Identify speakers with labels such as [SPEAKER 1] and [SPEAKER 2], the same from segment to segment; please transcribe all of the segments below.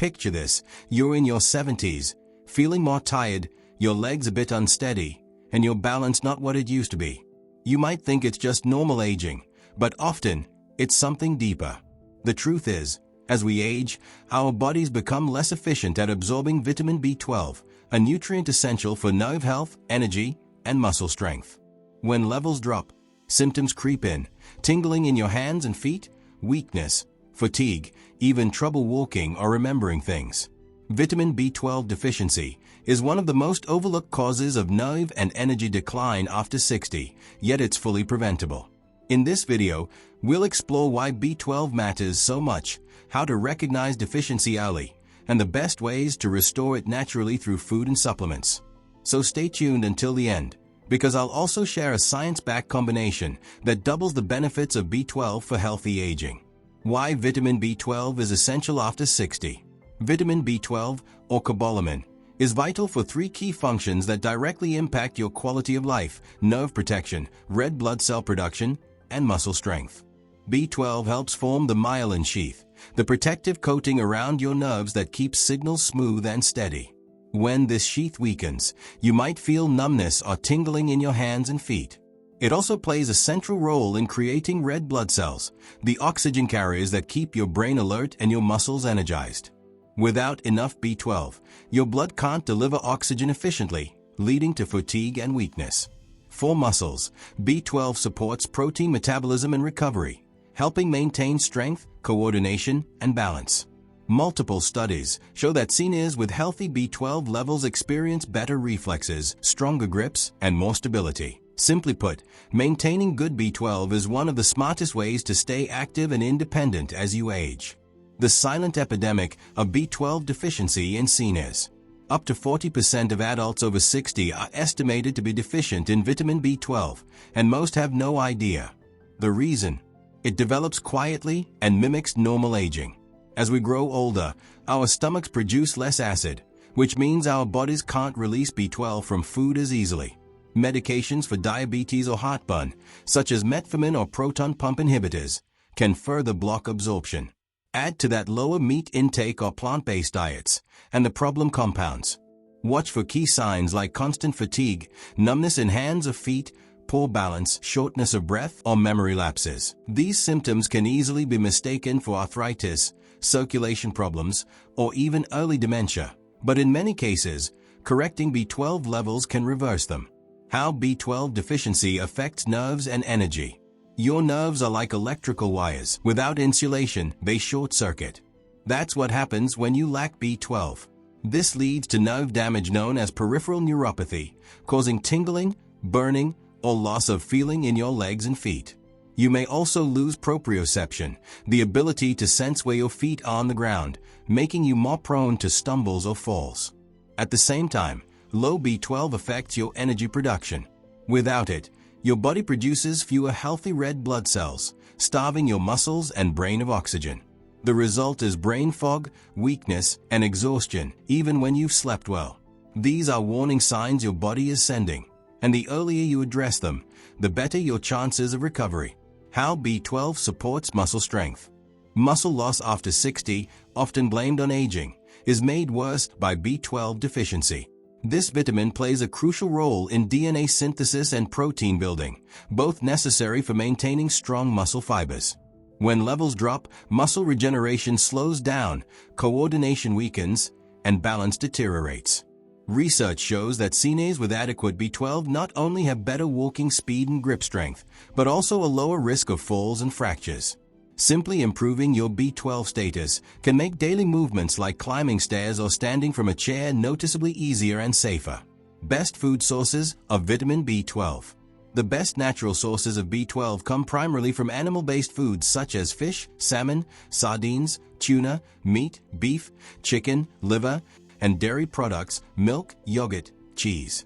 [SPEAKER 1] Picture this: you're in your 70s, feeling more tired, your legs a bit unsteady, and your balance not what it used to be. You might think it's just normal aging, but often, it's something deeper. The truth is, as we age, our bodies become less efficient at absorbing vitamin B12, a nutrient essential for nerve health, energy, and muscle strength. When levels drop, symptoms creep in: tingling in your hands and feet, weakness, fatigue, even trouble walking or remembering things. Vitamin B12 deficiency is one of the most overlooked causes of nerve and energy decline after 60, yet it's fully preventable. In this video, we'll explore why B12 matters so much, how to recognize deficiency early, and the best ways to restore it naturally through food and supplements. So stay tuned until the end, because I'll also share a science-backed combination that doubles the benefits of B12 for healthy aging. Why vitamin B12 is essential after 60. Vitamin B12, or cobalamin, is vital for three key functions that directly impact your quality of life: nerve protection, red blood cell production, and muscle strength. B12 helps form the myelin sheath, the protective coating around your nerves that keeps signals smooth and steady. When this sheath weakens, you might feel numbness or tingling in your hands and feet. It also plays a central role in creating red blood cells, the oxygen carriers that keep your brain alert and your muscles energized. Without enough B12, your blood can't deliver oxygen efficiently, leading to fatigue and weakness. For muscles, B12 supports protein metabolism and recovery, helping maintain strength, coordination, and balance. Multiple studies show that seniors with healthy B12 levels experience better reflexes, stronger grips, and more stability. Simply put, maintaining good B12 is one of the smartest ways to stay active and independent as you age. The silent epidemic of B12 deficiency in seniors. Up to 40% of adults over 60 are estimated to be deficient in vitamin B12, and most have no idea. The reason? It develops quietly and mimics normal aging. As we grow older, our stomachs produce less acid, which means our bodies can't release B12 from food as easily. Medications for diabetes or heartburn, such as metformin or proton pump inhibitors, can further block absorption. Add to that lower meat intake or plant-based diets, and the problem compounds. Watch for key signs like constant fatigue, numbness in hands or feet, poor balance, shortness of breath, or memory lapses. These symptoms can easily be mistaken for arthritis, circulation problems, or even early dementia. But in many cases, correcting B12 levels can reverse them. How B12 deficiency affects nerves and energy. Your nerves are like electrical wires. Without insulation, they short-circuit. That's what happens when you lack B12. This leads to nerve damage known as peripheral neuropathy, causing tingling, burning, or loss of feeling in your legs and feet. You may also lose proprioception, the ability to sense where your feet are on the ground, making you more prone to stumbles or falls. At the same time, low B12 affects your energy production. Without it, your body produces fewer healthy red blood cells, starving your muscles and brain of oxygen. The result is brain fog, weakness, and exhaustion, even when you've slept well. These are warning signs your body is sending, and the earlier you address them, the better your chances of recovery. How B12 supports muscle strength. Muscle loss after 60, often blamed on aging, is made worse by B12 deficiency. This vitamin plays a crucial role in DNA synthesis and protein building, both necessary for maintaining strong muscle fibers. When levels drop, muscle regeneration slows down, coordination weakens, and balance deteriorates. Research shows that seniors with adequate B12 not only have better walking speed and grip strength, but also a lower risk of falls and fractures. Simply improving your B12 status can make daily movements like climbing stairs or standing from a chair noticeably easier and safer. Best food sources of vitamin B12. The best natural sources of B12 come primarily from animal-based foods such as fish, salmon, sardines, tuna, meat, beef, chicken, liver, and dairy products, milk, yogurt, cheese.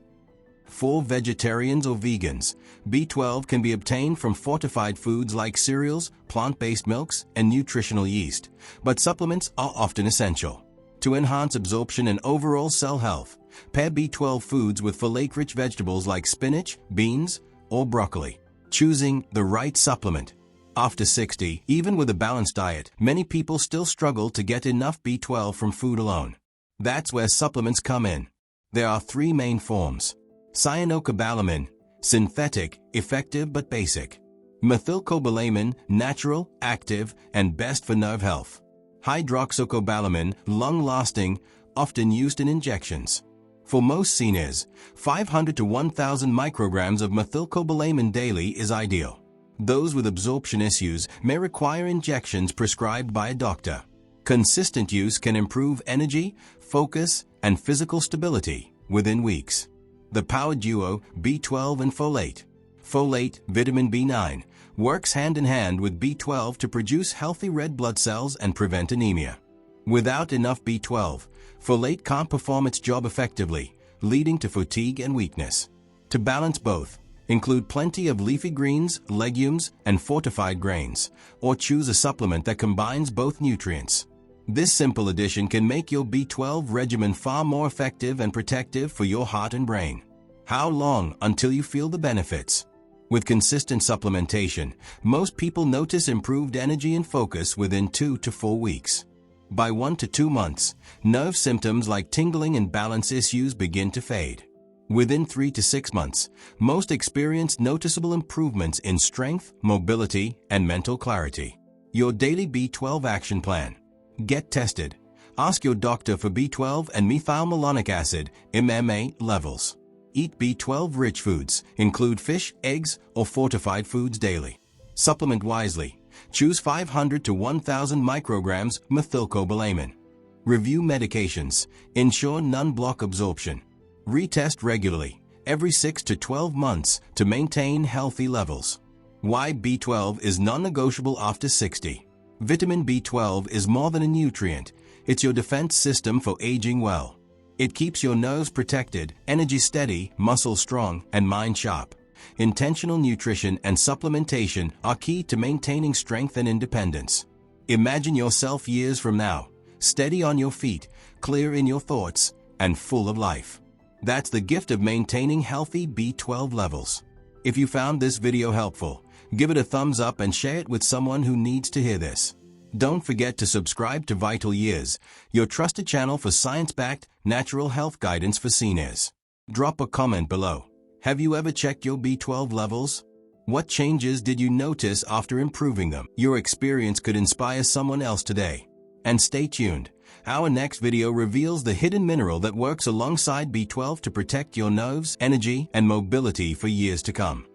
[SPEAKER 1] For vegetarians or vegans, B12 can be obtained from fortified foods like cereals, plant-based milks, and nutritional yeast, but supplements are often essential. To enhance absorption and overall cell health, pair B12 foods with folate-rich vegetables like spinach, beans, or broccoli. Choosing the right supplement. After 60, even with a balanced diet, many people still struggle to get enough B12 from food alone. That's where supplements come in. There are three main forms: cyanocobalamin, synthetic, effective but basic; methylcobalamin, natural, active, and best for nerve health; hydroxycobalamin, long-lasting, often used in injections. For most seniors, 500 to 1,000 micrograms of methylcobalamin daily is ideal. Those with absorption issues may require injections prescribed by a doctor. Consistent use can improve energy, focus, and physical stability within weeks. The power duo B12 and folate. Folate, vitamin B9, works hand in hand with B12 to produce healthy red blood cells and prevent anemia. Without enough B12, folate can't perform its job effectively, leading to fatigue and weakness. To balance both, include plenty of leafy greens, legumes, and fortified grains, or choose a supplement that combines both nutrients. This simple addition can make your B12 regimen far more effective and protective for your heart and brain. How long until you feel the benefits? With consistent supplementation, most people notice improved energy and focus within 2 to 4 weeks. By 1 to 2 months, nerve symptoms like tingling and balance issues begin to fade. Within 3 to 6 months, most experience noticeable improvements in strength, mobility, and mental clarity. Your daily B12 action plan. Get tested. Ask your doctor for B12 and methylmalonic acid (MMA) levels. Eat B12-rich foods, include fish, eggs, or fortified foods daily. Supplement wisely. Choose 500 to 1,000 micrograms methylcobalamin. Review medications. Ensure none block absorption. Retest regularly, every 6 to 12 months, to maintain healthy levels. Why B12 is non-negotiable after 60. Vitamin B12 is more than a nutrient. It's your defense system for aging well. It keeps your nerves protected, energy steady, muscles strong, and mind sharp. Intentional nutrition and supplementation are key to maintaining strength and independence. Imagine yourself years from now, steady on your feet, clear in your thoughts, and full of life. That's the gift of maintaining healthy B12 levels. If you found this video helpful, give it a thumbs up and share it with someone who needs to hear this. Don't forget to subscribe to Vital Years, your trusted channel for science-backed, natural health guidance for seniors. Drop a comment below. Have you ever checked your B12 levels? What changes did you notice after improving them? Your experience could inspire someone else today. And stay tuned. Our next video reveals the hidden mineral that works alongside B12 to protect your nerves, energy, and mobility for years to come.